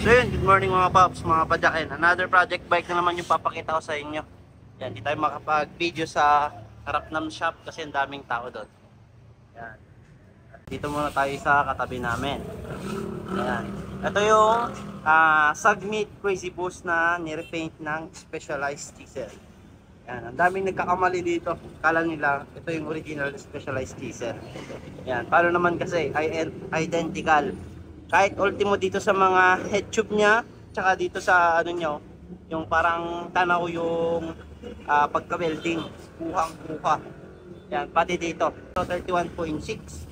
So yun, good morning mga paps, mga padyakin. Another project bike na naman yung papakita ko sa inyo. Yan, di tayo makapag-video sa harap ng shop kasi ang daming tao doon. Yan. Dito muna tayo sa katabi namin. Yan. Ito yung Submit Crazy Boost na nirepaint ng Specialized Chisel. Yan, ang daming nagkakamali dito. Kala nila ito yung original Specialized Chisel. Yan, paano naman kasi ay identical. Kahit ultimo dito sa mga head tube niya, tsaka dito sa ano nyo, yung parang tanaw yung pagka-welding, kuhang-kuha. Yan, pati dito, 31.6.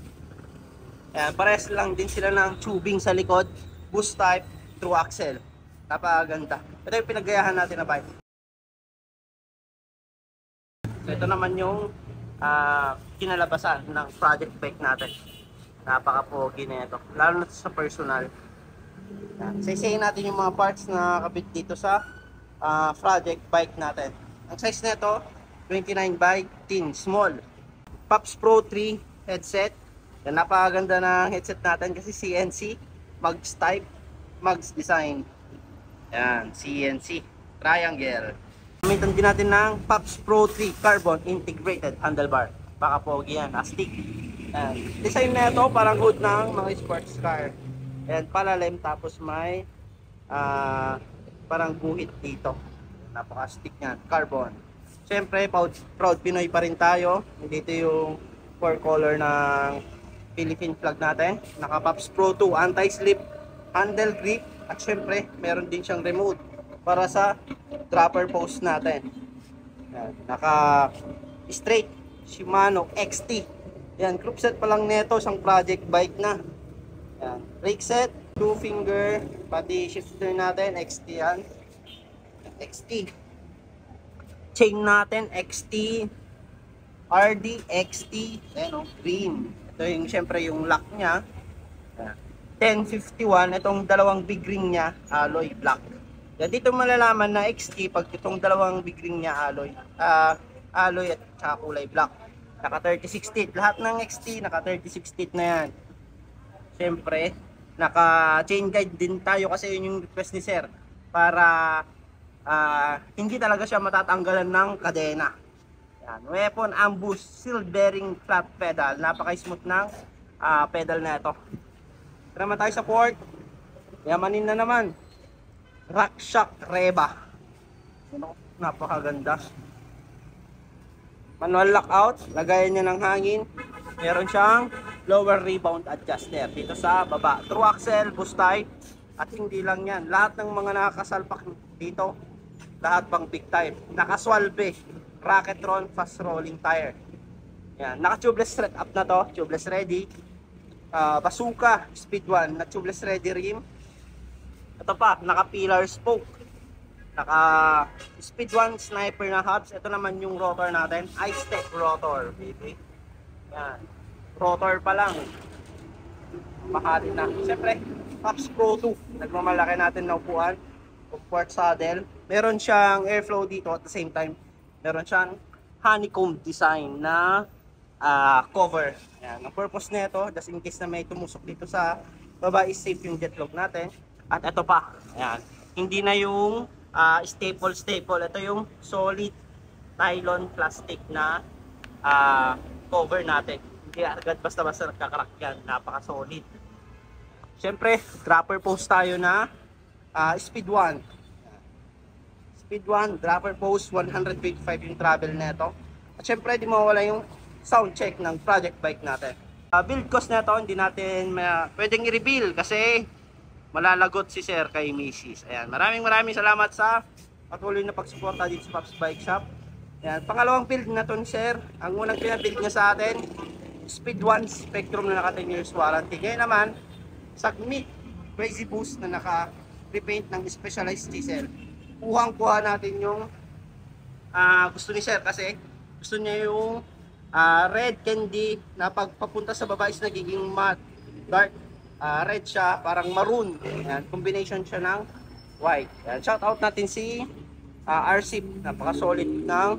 Yan, pares lang din sila ng tubing sa likod, boost type, through axle. Napakaganda. Ito yung pinagayahan natin na bike. So ito naman yung kinalabasan ng project bike natin. Napaka-pogi na ito, lalo na sa personal. Saysayin natin yung mga parts na kabit dito sa project bike natin. Ang size na ito 29/10 small. Pops Pro 3 headset. Yan, napakaganda ng headset natin kasi CNC, Mags type, Mags design. Yan, CNC triangle. Gamitan din natin ng Pops Pro 3 carbon integrated handlebar. Baka pogi yan, astig. Design na ito parang hood ng mga sports car. And palalim, tapos may parang guhit dito. Napaka-stick yan, carbon. Siyempre, proud Pinoy pa rin tayo. Dito yung 4 color ng Philippine flag natin. Naka Pops Pro 2 anti-slip handle grip. At siyempre, meron din siyang remote para sa dropper post natin. Yan, naka straight Shimano XT. Yan, group set pa lang nito, isang project bike na. Yan, brake set, 2 finger, pati shifter natin, XT yan. XT. Chain natin, XT. RD, XT, ano, green. Ito yung, syempre, yung lock niya. Yan. 1051, itong dalawang big ring niya, alloy black. Yan, dito malalaman na XT pag itong dalawang big ring niya, alloy at saka kulay black. Naka 36 teeth. Lahat ng XT naka 36 teeth na yan. Siyempre, naka chain guide din tayo kasi yun yung request ni sir. Para hindi talaga siya matatanggalan ng kadena. Yan. Weapon, ambush, seal bearing, flat pedal. Napaka-smooth ng pedal na ito. Tara naman tayo sa port. Yamanin na naman. RockShox Reba. Napakaganda. Manual lockout, lagayan niya ng hangin. Meron siyang lower rebound adjuster dito sa baba. Through axle, boost type. At hindi lang yan, lahat ng mga nakakasalpak dito, lahat pang big type. Nakaswalbe, Rocketron fast rolling tire. Yan, naka tubeless thread up na to, tubeless ready. Bazooka speed 1 na tubeless ready rim. Ito pa, naka pillar spoke. Naka speed 1 sniper na hubs. Ito naman yung rotor natin, I-Step rotor, baby. Yan, rotor pa lang mahali na. Siyempre, Pops Pro 2, nagmamalaki natin na upuan, comfort saddle. Meron siyang airflow dito at the same time meron siyang honeycomb design na cover. Yan, ang purpose nito, just in case na may tumusok dito sa baba, is safe yung jetlog natin. At ito pa, yan, hindi na yung staple. Ito yung solid nylon plastic na cover natin. Hindi agad basta-basta nagkakrak yan. Napaka-solid. Siyempre, dropper post tayo na speed 1. Speed 1, dropper post, 125 yung travel neto. At siyempre, di mawala yung sound check ng project bike natin. Build cost neto, hindi natin pwedeng i-reveal kasi malalagot si sir kay Mrs. Ayan, maraming salamat sa patuloy na pagsuporta dito sa Pops Bike Shop. Ayan, pangalawang build na to ni sir. Ang unang pinabuild niya sa atin, Speed 1 Spectrum na naka 10 years warranty. Ngayon naman, Submit Crazy Boost na naka repaint ng Specialized Chisel. Kuhang-kuha natin yung gusto ni sir kasi gusto niya yung red candy na pagpapunta sa baba is nagiging matte, dark. Red siya, parang maroon. Yan, combination siya ng white. Yan, shout out natin si RC, napaka-solid ng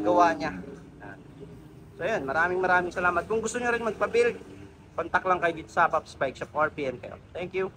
gawa niya. Yan. So yun, maraming salamat. Kung gusto niyo rin magpa-build, contact lang kayo dito sa Pops Bike Shop or PM kayo. Thank you.